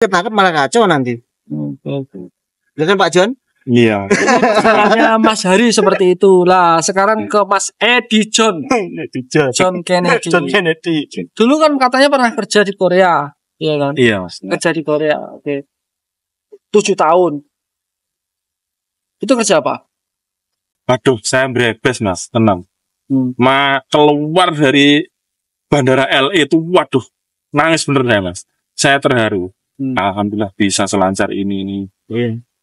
ketangkep malah kacau nanti. Ya kan Pak John? Iya. Caranya Mas Hari seperti itu. Lah, sekarang ke Mas Edi John. John Kennedy. John Kennedy. Dulu kan katanya pernah kerja di Korea. Iya kan? Iya, Mas. Kerja di Korea. Oke. 7 tahun. Itu kerja apa? Aduh, saya brebes, Mas. Tenang. Keluar dari Bandara LA itu, waduh, nangis bener saya, Mas. Saya terharu. Alhamdulillah bisa selancar ini.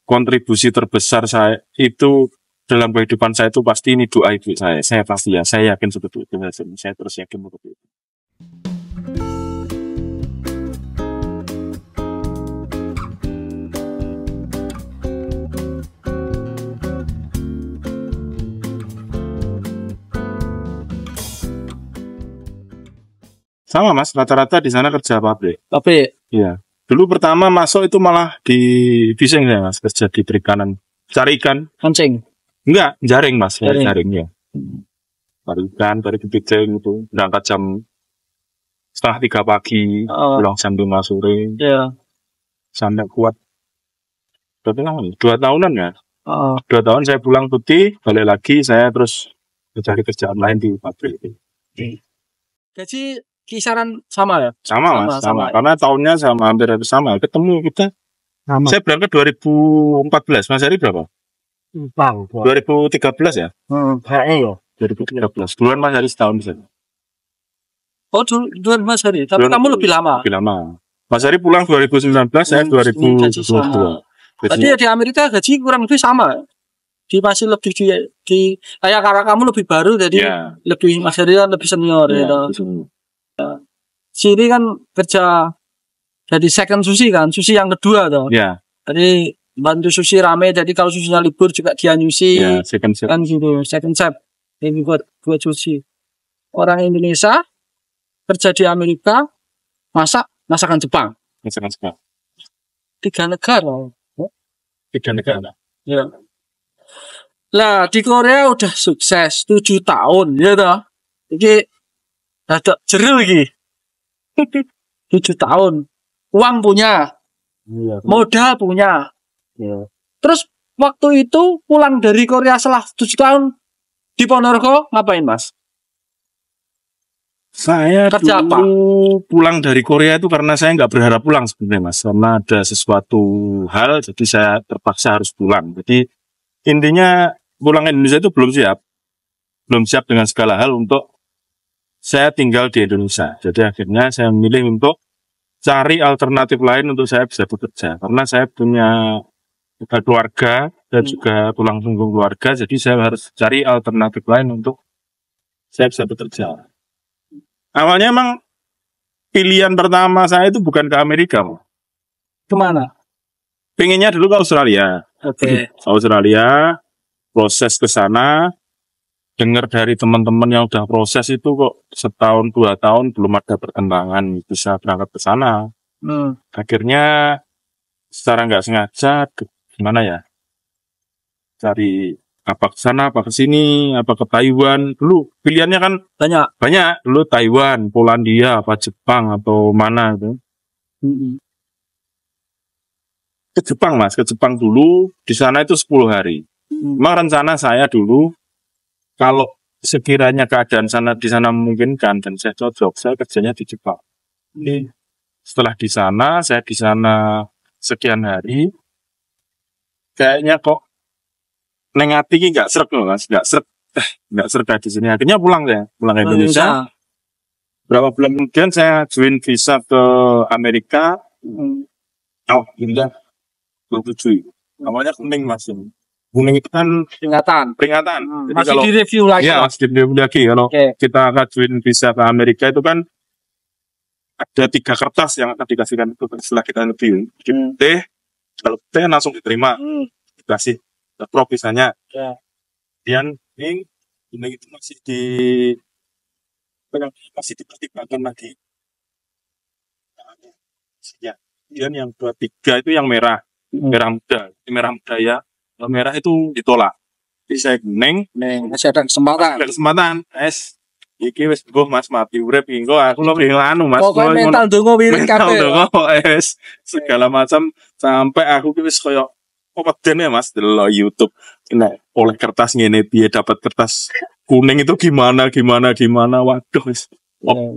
Kontribusi terbesar saya itu dalam kehidupan saya itu pasti ini doa ibu saya. Saya pasti ya, saya yakin seperti itu. Saya terus yakin seperti itu. Sama Mas, rata-rata di sana kerja pabrik. Pabrik. Iya. Dulu pertama masuk itu malah di fishing ya Mas, kerja di perikanan. Cari ikan. Mancing. Enggak, jaring Mas, jaring ya. Cari ikan, cari kepiting itu. Berangkat jam 2:30 pagi, pulang jam 5 sore. Iya. Sampai kuat. Berapa lama nih? 2 tahunan ya. 2 tahun saya pulang putih, balik lagi saya terus mencari kerjaan lain di pabrik itu. Gaji kisaran sama ya? Sama Mas, sama. Karena tahunnya sama, hampir sama. Ketemu kita. Sama. Saya berangkat 2014. Mas Hari berapa? Bang. 2013 ya? Kayaknya ya. 2013. Duluan Mas Hari setahun di sana. Oh, duluan Mas Hari. Tapi kamu lebih lama. Lebih lama. Mas Hari pulang 2019, saya 2022. Berarti ya di Amerika gaji kurang lebih sama. Masih lebih di kayak karena kamu lebih baru, jadi lebih Mas Hari kan lebih senior gitu. Sini kan kerja jadi second sushi kan, sushi yang kedua toh. Iya. Jadi bantu sushi rame, jadi kalau susinya libur juga dia nyusi. Iya, second chef. Kan gitu, second chef. Ini buat sushi. Orang Indonesia kerja di Amerika, masak masakan Jepang. Masakan Jepang. 3 negara. 3 negara. Ya. Lah di Korea udah sukses 7 tahun ya toh. Jadi ada jeruk lagi. 7 tahun. Uang punya. Iya. Modal punya. Iya. Terus waktu itu pulang dari Korea setelah 7 tahun di Ponorogo ngapain Mas? Saya kerja dulu apa? Pulang dari Korea itu karena saya nggak berharap pulang sebenarnya Mas. Karena ada sesuatu hal jadi saya terpaksa harus pulang. Jadi intinya pulang ke Indonesia itu belum siap. Belum siap dengan segala hal untuk saya tinggal di Indonesia. Jadi akhirnya saya memilih untuk cari alternatif lain untuk saya bisa bekerja. Karena saya punya keluarga dan juga tulang punggung keluarga. Jadi saya harus cari alternatif lain untuk saya bisa bekerja. Awalnya emang pilihan pertama saya itu bukan ke Amerika. Kemana? Pengennya dulu ke Australia. Oke. Australia, proses ke sana. Dengar dari teman-teman yang udah proses itu kok setahun 2 tahun belum ada perkembangan bisa berangkat ke sana. Akhirnya secara nggak sengaja gimana ya, cari apa ke sana, apa ke sini, apa ke Taiwan. Dulu pilihannya kan banyak. Dulu Taiwan, Polandia, apa Jepang atau mana itu. Ke Jepang Mas, ke Jepang dulu. Di sana itu 10 hari. Memang rencana saya dulu kalau sekiranya keadaan di sana memungkinkan dan saya cocok, saya kerjanya di Jepang. Setelah di sana, saya di sana sekian hari, kayaknya kok neng hati nggak srek loh Mas, nggak srek di sini. Akhirnya pulang ke Indonesia. Berapa bulan kemudian saya join visa ke Amerika. Pindah 27. Awalnya kuning Mas ini. Kuning itu kan peringatan. Jadi Masih kalau, di review lagi. Iya, masih di review lagi. Kalau kita ngajuin visa ke Amerika itu kan ada 3 kertas yang akan dikasihkan itu setelah kita review. Kalau T langsung diterima, dikasih prop visanya. Kemudian kuning itu masih dipertimbangkan lagi. Kemudian yang 2, 3 itu yang merah muda ya. Kalau merah itu ditolak. Jadi saya kuning. Masih ada kesempatan. Ada kesempatan. iki wis mbuh Mas mati urip engko aku lho anu Mas. Pokoknya mental dongo wirid kabeh. Segala macam sampai aku ki wis koyo weden ya Mas delok YouTube. Nek oleh kertas ngene piye dapat kertas kuning itu gimana. Waduh wis.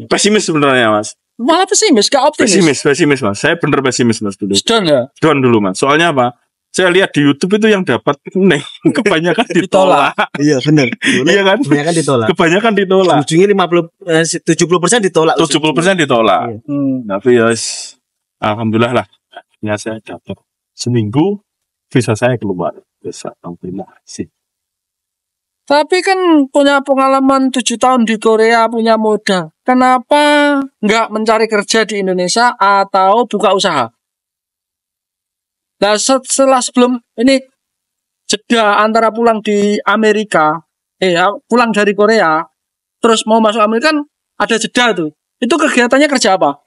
Pesimis sebenarnya Mas. Malah pesimis, gak optimis. Pesimis Mas. Saya bener pesimis Mas dulu. Down ya? Down dulu Mas. Soalnya apa? Saya lihat di YouTube itu yang dapat kuning kebanyakan ditolak. Iya benar. Iya kan? Kebanyakan ditolak. Kebanyakan ditolak. Ujungnya 70% ditolak. 70% ditolak. Iya. Tapi ya alhamdulillah lah. Ya saya dapat seminggu visa saya keluar. Bisa alhamdulillah sih. Tapi kan punya pengalaman 7 tahun di Korea, punya modal. Kenapa nggak mencari kerja di Indonesia atau buka usaha? Nah, setelah sebelum ini jeda antara pulang di Amerika, pulang dari Korea, terus mau masuk Amerika kan ada jeda tuh. Itu kegiatannya kerja apa?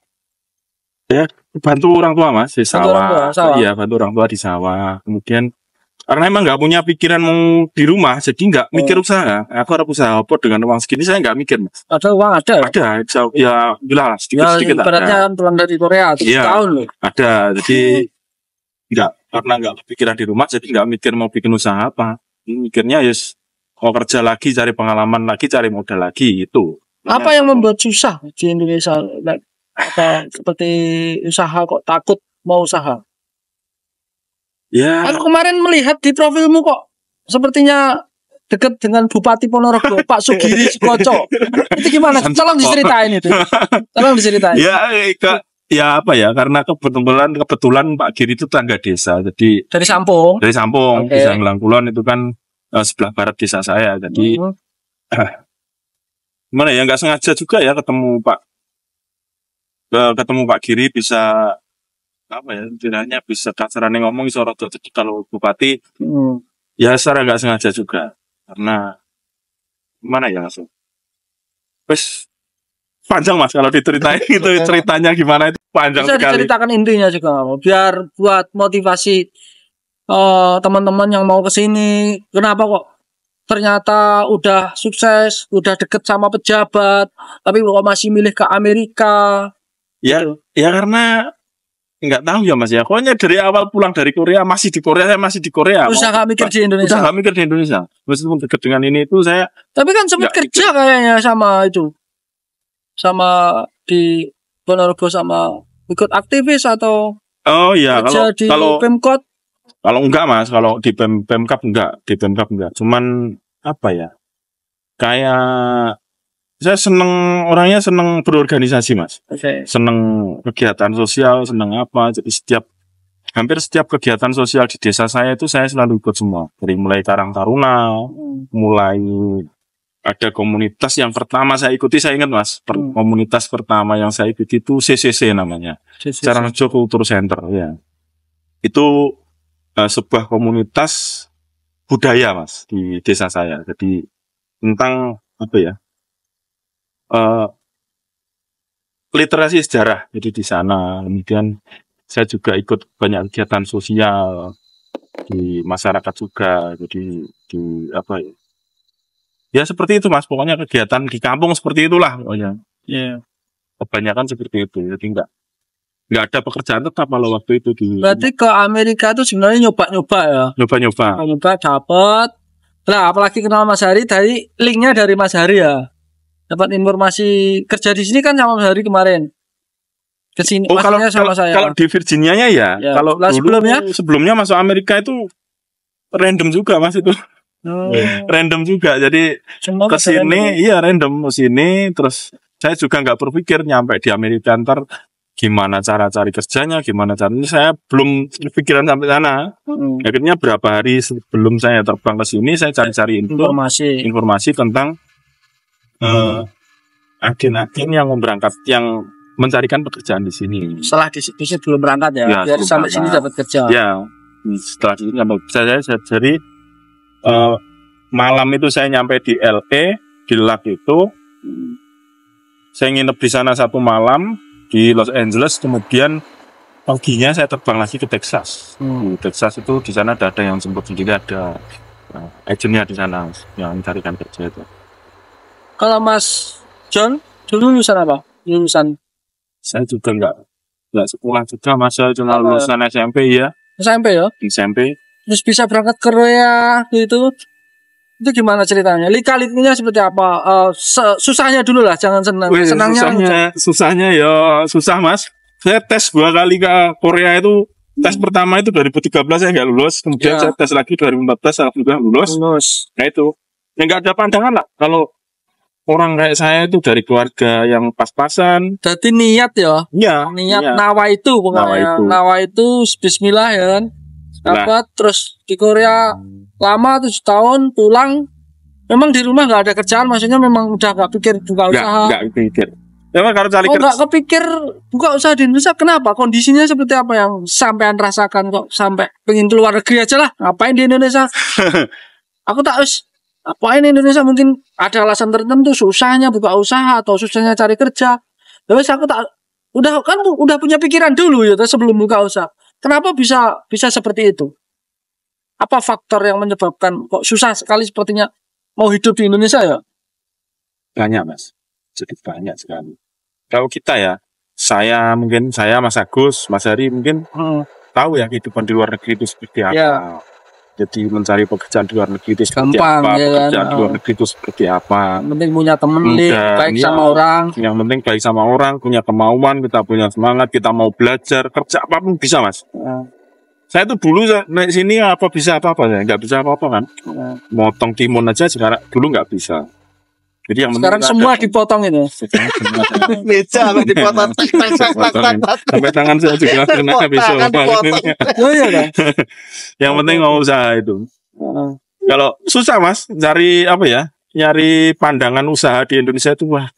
Ya, bantu orang tua Mas di sawah. Sawah. Iya, bantu orang tua di sawah. Kemudian karena emang nggak punya pikiran mau di rumah, jadi nggak mikir usaha. Aku harus usaha apa dengan uang segini saya nggak mikir Mas. Ada uang ada. Ada, ya bila sedikit-sedikit. Ibaratnya pulang dari Korea 7 tahun loh. Ada, jadi karena nggak kepikiran di rumah, jadi nggak mikir mau bikin usaha apa. Mikirnya mau kerja lagi, cari pengalaman lagi, cari modal lagi itu. Apa yang membuat susah di Indonesia? Apa seperti usaha kok takut mau usaha? Ya. Aku kemarin melihat di profilmu kok sepertinya dekat dengan Bupati Ponorogo, Pak Sugiri Sukoco. Itu gimana? Tolong diceritain itu. Tolong diceritain. Ya apa ya, karena kebetulan Pak Giri itu tetangga desa, jadi dari Sampung. Desa Ngelangkulon itu kan sebelah barat desa saya, jadi gimana ya, nggak sengaja juga ya ketemu Pak Giri, bisa apa ya, tidaknya bisa kasarane ngomong sorot. Jadi kalau Bupati ya secara nggak sengaja juga, karena gimana ya langsung wes panjang Mas kalau diceritain itu ceritanya gimana itu panjang bisa sekali. Diceritakan intinya juga biar buat motivasi teman-teman yang mau kesini. Kenapa kok ternyata udah sukses, udah deket sama pejabat, tapi kok masih milih ke Amerika? Ya, gitu. Ya karena nggak tahu ya Mas ya. Pokoknya dari awal pulang dari Korea masih di Korea, saya masih di Korea. Udah nggak mikir di Indonesia. Udah nggak mikir di Indonesia. Meskipun deket dengan ini itu saya. Tapi kan sempat kerja kayaknya sama itu. Sama di Ponorogo sama ikut aktivis atau iya kalau Pemkot. Kalau enggak Mas, kalau di Pemkap enggak, cuman apa ya, kayak saya orangnya seneng berorganisasi Mas. Seneng kegiatan sosial, seneng apa, jadi hampir setiap kegiatan sosial di desa saya itu saya selalu ikut semua, dari mulai Karang Taruna, mulai ada komunitas yang pertama saya ikuti, saya ingat Mas, komunitas pertama yang saya ikuti itu CCC namanya, Caranajo Culture Center ya. Itu sebuah komunitas budaya Mas di desa saya. Jadi tentang apa ya? Literasi sejarah. Jadi di sana kemudian saya juga ikut banyak kegiatan sosial di masyarakat juga. Jadi di apa ya? Ya seperti itu Mas, pokoknya kegiatan di kampung seperti itulah pokoknya. Iya. Kebanyakan seperti itu. Jadi nggak ada pekerjaan tetap kalau waktu itu di. Berarti ke Amerika itu sebenarnya nyoba-nyoba ya. Nyoba dapat. Nah, apalagi kenal Mas Hari dari linknya dari Mas Hari ya. Dapat informasi kerja di sini kan sama Mas Hari kemarin. Kesini sama saya. Kalau di Virginia ya. Kalau sebelumnya masuk Amerika itu random juga Mas itu. Random juga, jadi ke sini random ke sini, terus saya juga nggak berpikir nyampe di Amerika ntar gimana cara cari kerjanya, gimana caranya, saya belum pikiran sampai sana. Akhirnya berapa hari sebelum saya terbang ke sini saya cari-cari informasi tentang agen-agen yang mencarikan pekerjaan di sini. Setelah di sini belum berangkat ya biar sampai sini dapat kerja. Ya, setelah di sini saya jadi malam itu saya nyampe di LA, di LAC itu. Saya nginep di sana 1 malam di Los Angeles, kemudian paginya saya terbang lagi ke Texas. Texas itu di sana ada yang jemput, jadi ada agennya di sana yang mencarikan kerja itu. Kalau Mas John, dulu lulusan apa? Lulusan Saya juga nggak sekolah juga, Mas. Saya cuma lulusan SMP ya. SMP ya? SMP. Terus bisa berangkat ke Korea gitu. Itu gimana ceritanya? Lika-likunya seperti apa? Susahnya dulu lah, jangan senang. Wih, Senangnya susahnya ya susah, Mas. Saya tes 2 kali ke Korea itu. Tes pertama itu 2013 saya nggak lulus. Kemudian saya tes lagi 2014 alhamdulillah lulus. Nah itu. Ya nggak ada pandangan lah. Kalau orang kayak saya itu dari keluarga yang pas-pasan. Jadi niat ya? Iya. Niat nawa itu pokoknya. Nawa itu bismillah ya kan? Dapat terus di Korea lama 7 tahun pulang. Memang di rumah nggak ada kerjaan, maksudnya memang udah nggak pikir buka usaha. Nggak pikir. Emang kalau cari kerja. Nggak kepikir buka usaha di Indonesia, kenapa? Kondisinya seperti apa yang sampean rasakan kok sampai pengen keluar negeri aja lah? Ngapain di Indonesia? Aku tak us. Apain di Indonesia, mungkin ada alasan tertentu susahnya buka usaha atau susahnya cari kerja. Terus aku tak udah punya pikiran dulu ya sebelum buka usaha. Kenapa bisa seperti itu? Apa faktor yang menyebabkan kok susah sekali sepertinya mau hidup di Indonesia ya? Banyak, Mas. Jadi banyak sekali. Kalau kita ya, mungkin saya Mas Agus, Mas Hari mungkin tahu ya kehidupan di luar negeri itu seperti apa. Ya. Jadi mencari pekerjaan di luar negeri itu seperti Gampang, apa, ya pekerjaan kan? di luar negeri itu seperti apa. Yang penting punya temen baik sama orang. Yang penting baik sama orang, punya kemauan, kita punya semangat, kita mau belajar, kerja apapun bisa, Mas. Saya tuh dulu naik sini apa bisa apa-apa ya, nggak bisa apa-apa kan. Motong timun aja sekarang dulu nggak bisa. Jadi yang sekarang semua dipotong itu. Meja dipotong. Sampai tangan saya juga kena besok. Oh iya kan? Yang penting mau usaha itu. Kalau susah, Mas, nyari pandangan usaha di Indonesia itu wah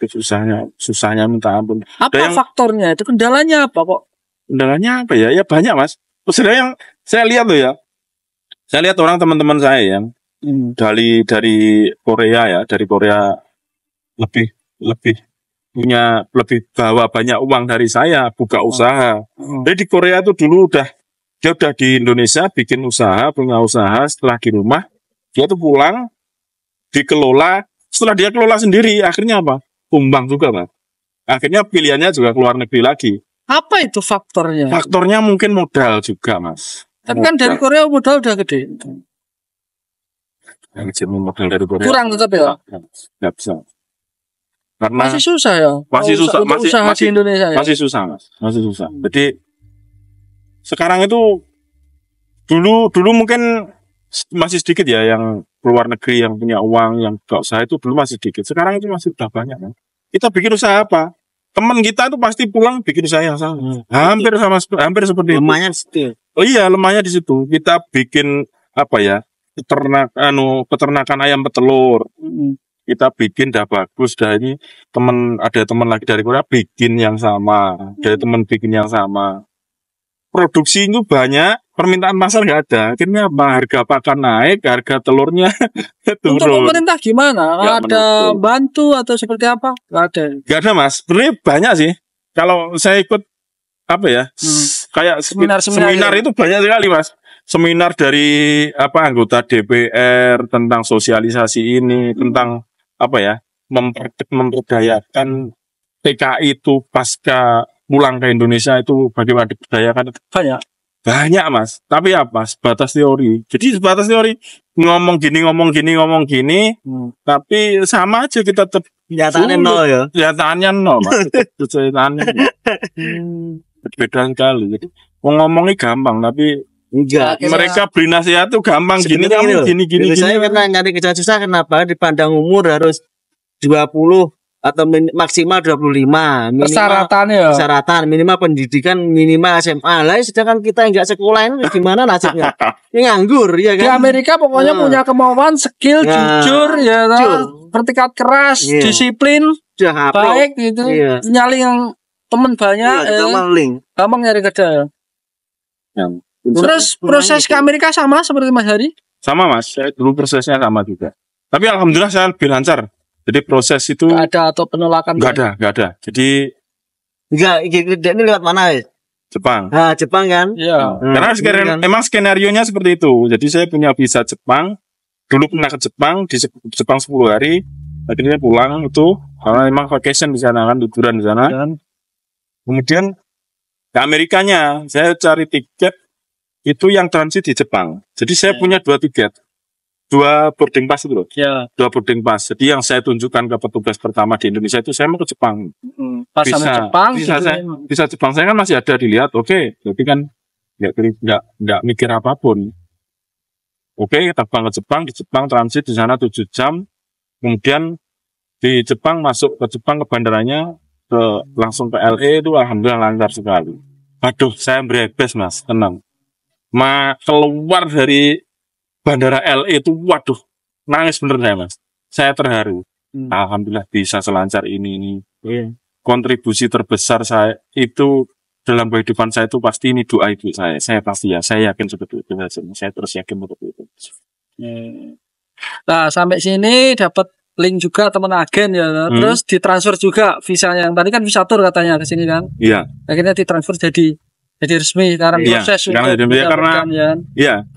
susahnya minta ampun. Apa faktornya? Itu kendalanya apa kok? Kendalanya apa ya? Ya banyak, Mas. Sebenarnya yang saya lihat loh ya. Saya lihat orang teman-teman saya yang dari Korea ya, dari Korea lebih bawa banyak uang dari saya buka usaha. Jadi di Korea itu dulu dia udah di Indonesia bikin usaha, punya usaha, setelah di rumah dia tuh pulang dikelola, setelah dia kelola sendiri akhirnya apa? Tumbang juga, Pak. Akhirnya pilihannya juga keluar negeri lagi. Apa itu faktornya? Faktornya mungkin modal juga, Mas. Tapi kan dari Korea modal udah gede. Yang modal dari Korea kurang tetap ya? Nggak bisa. Karena masih susah ya? Masih susah, masih di Indonesia ya? Masih susah, Mas. Masih susah. Jadi sekarang itu dulu mungkin masih sedikit ya yang keluar negeri yang punya uang, yang buka usaha itu dulu masih sedikit. Sekarang itu masih udah banyak, kan? Kita bikin usaha apa? Teman kita itu pasti pulang bikin usaha yang sama. Hampir seperti lemahnya di situ. Oh iya, lemahnya di situ. Kita bikin apa ya? Peternakan ayam petelur. Kita bikin dah bagus, dah ini ada teman lagi dari Korea bikin yang sama, dari teman bikin yang sama. Produksi itu banyak, permintaan pasar nggak ada. Akhirnya apa? Harga pakan naik, harga telurnya turun. Untuk pemerintah gimana? Ada bantu atau seperti apa? Nggak ada. Nggak ada, Mas. Sebenarnya banyak sih. Kalau saya ikut apa ya? Kayak seminar itu banyak sekali, Mas. Seminar dari anggota DPR tentang sosialisasi ini, tentang memperdayakan TKI itu pasca pulang ke Indonesia itu bagaimana diberdayakan. Banyak, Mas. Tapi sebatas teori. Jadi sebatas teori ngomong gini, tapi sama aja kita tetap kenyataannya nol ya. Kenyataannya nol, Mas. Kenyataannya beda sekali. Jadi ngomongnya gampang tapi enggak. Mereka beri nasihat tuh gampang gini. Saya pernah nyari kerja susah, kenapa dipandang umur harus 20 atau maksimal 25 persyaratan minimal pendidikan minimal SMA. Lah sedangkan kita yang enggak sekolah ini gimana nasibnya? Ini nganggur ya kan. Di Amerika pokoknya punya kemauan, skill, jujur ya, bertekad keras, disiplin, baik gitu. Nyali yang teman banyak, gampang nyari kerja. Terus proses ke Amerika sama seperti Mas Hari? Sama, Mas. Saya dulu prosesnya sama juga. Tapi alhamdulillah saya lebih lancar. Jadi proses itu nggak ada atau penolakan? Nggak ada. Jadi ini lewat mana ya? Jepang. Nah, Jepang kan? Iya. Karena emang skenarionya seperti itu. Jadi saya punya visa Jepang. Dulu pernah ke Jepang, di Jepang 10 hari. Akhirnya pulang itu karena memang vacation di sana kan, liburan di sana. Kemudian ke Amerikanya saya cari tiket itu yang transit di Jepang. Jadi saya punya 2 tiket. 2 boarding pass itu loh. 2 boarding pass. Jadi yang saya tunjukkan ke petugas pertama di Indonesia itu saya mau ke Jepang. Pas bisa Jepang, bisa Jepang saya kan masih ada dilihat. Oke, jadi kan nggak mikir apapun. Oke, terbang ke Jepang, di Jepang transit di sana 7 jam. Kemudian di Jepang masuk ke Jepang ke bandaranya langsung ke LA itu alhamdulillah lancar sekali. Aduh, saya berebes Mas, tenang. Keluar dari bandara LA itu, waduh, nangis bener saya Mas. Saya terharu. Alhamdulillah bisa selancar ini. Kontribusi terbesar saya itu dalam kehidupan saya itu pasti ini doa ibu saya. Saya pasti saya yakin seperti itu. Saya terus yakin seperti itu. Nah, sampai sini dapat link juga teman agen ya. Terus ditransfer juga visanya. Yang tadi kan visa tour katanya ke sini kan. Iya. Akhirnya ditransfer jadi resmi sekarang proses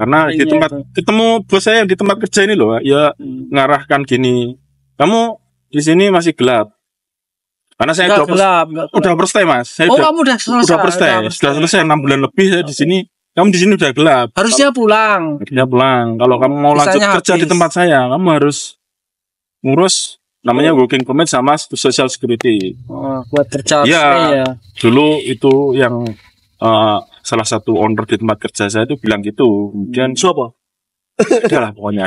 karena di tempat ketemu bos saya di tempat kerja ini loh ya ngarahkan gini. Kamu di sini masih gelap. Karena saya udah berstay Mas. Kamu udah selesai. Sudah selesai 6 bulan lebih saya di sini. Kamu di sini udah gelap. Harusnya pulang. Kalau kamu mau lanjut kerja di tempat saya, kamu harus ngurus namanya working permit sama social security. Buat kerja. Ya. Dulu itu yang salah satu owner di tempat kerja saya itu bilang gitu. Kemudian siapa? Udah lah pokoknya.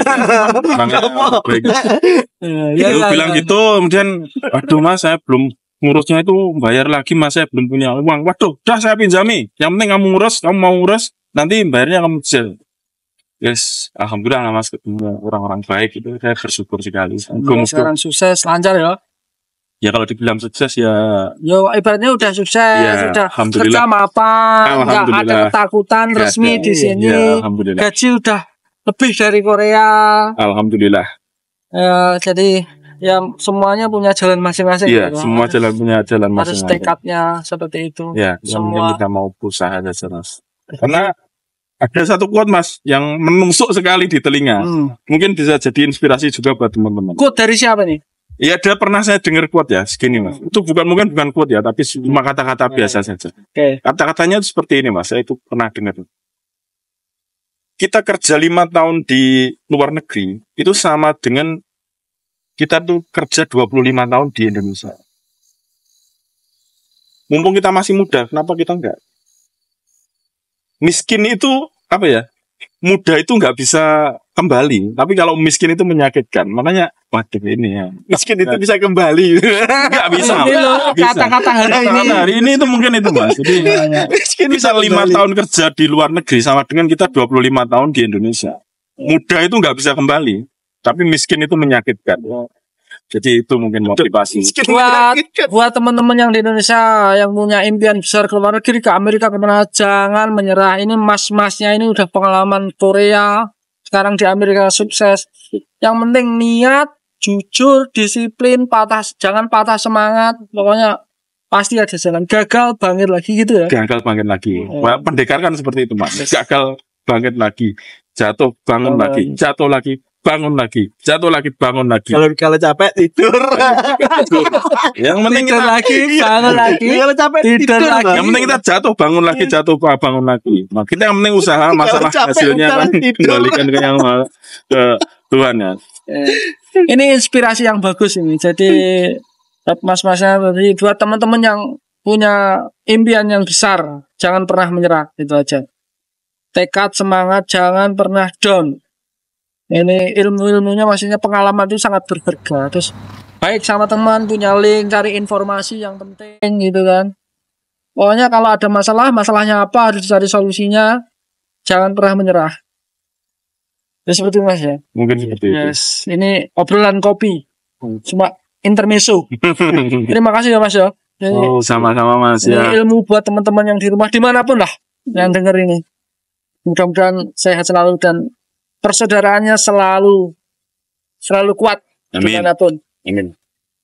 Bilang gitu, kemudian aduh Mas saya belum ngurusnya itu bayar lagi Mas, saya belum punya uang. Waduh, udah saya pinjami. Yang penting kamu mau ngurus, nanti bayarnya kamu cicil. Yes, alhamdulillah Mas ketemu orang-orang baik itu, saya bersyukur sekali. Sekarang sukses, lancar ya. Ya kalau dibilang sukses ya. Ibaratnya udah sukses, sudah kerja mapan, nggak ada ketakutan resmi di sini. Gaji udah lebih dari Korea. Alhamdulillah. Jadi ya semuanya punya jalan masing-masing. Iya, semua punya jalan masing-masing. Harus tekadnya seperti itu. Ya, semua kita mau berusaha saja Mas. Karena ada satu quote Mas yang menusuk sekali di telinga. Mungkin bisa jadi inspirasi juga buat teman-teman. Quote dari siapa nih? Iya, pernah saya dengar quote ya, segini Mas. Itu bukan quote ya, tapi cuma kata-kata biasa saja. Kata-katanya itu seperti ini Mas, saya itu pernah dengar. Kita kerja 5 tahun di luar negeri, itu sama dengan kita tuh kerja 25 tahun di Indonesia. Mumpung kita masih muda, kenapa kita enggak? Miskin itu, apa ya, muda itu enggak bisa kembali. Tapi kalau miskin itu menyakitkan. Makanya, waduh ini ya, miskin itu bisa kembali. Enggak bisa. Kata-kata hari ini itu mungkin itu Mas. Jadi, miskin bisa 5 tahun kerja di luar negeri sama dengan kita 25 tahun di Indonesia. Muda itu enggak bisa kembali. Tapi miskin itu menyakitkan. Jadi itu mungkin motivasi. Buat teman-teman yang di Indonesia yang punya impian besar ke luar negeri, ke Amerika kemana, jangan menyerah. Ini mas-masnya ini udah pengalaman Korea, sekarang di Amerika sukses. Yang penting niat, jujur, disiplin, jangan patah semangat. Pokoknya pasti ada jalan. Gagal bangkit lagi gitu ya. Gagal bangkit lagi. Pendekar kan seperti itu Mas. Gagal bangkit lagi, jatuh bangun lagi, jatuh lagi, bangun lagi, jatuh lagi, bangun lagi. Kalau capek tidur. Yang penting tidur lagi, bangun lagi. Kalau capek tidur lagi. Yang penting kita jatuh bangun lagi, jatuh bangun lagi. Nah, kita yang penting usaha, masalah hasilnya kan kembalikan ke yang ke Tuhan ya. Ini inspirasi yang bagus ini. Jadi mas-masnya buat teman-teman yang punya impian yang besar, jangan pernah menyerah, itu aja. Tekad, semangat, jangan pernah down. Ini ilmu-ilmunya maksudnya pengalaman itu sangat berharga. Terus baik sama teman, punya link, cari informasi yang penting gitu kan. Pokoknya kalau ada masalahnya apa, harus cari solusinya. Jangan pernah menyerah. Ya seperti itu Mas ya. Mungkin seperti itu. Ini obrolan kopi. Cuma intermezzo. Terima kasih ya Mas ya. Jadi, sama-sama Mas ya. Ilmu buat teman-teman yang di rumah dimanapun lah yang denger ini. Mudah-mudahan sehat selalu dan persaudaraannya selalu kuat dimanapun. Amin.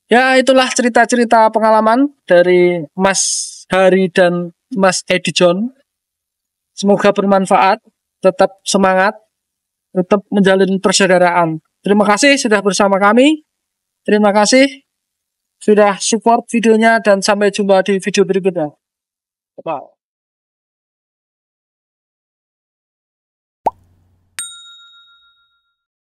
Ya itulah cerita-cerita pengalaman dari Mas Hari dan Mas Edi John. Semoga bermanfaat. Tetap semangat. Tetap menjalin persaudaraan. Terima kasih sudah bersama kami. Terima kasih sudah support videonya dan sampai jumpa di video berikutnya. Bye.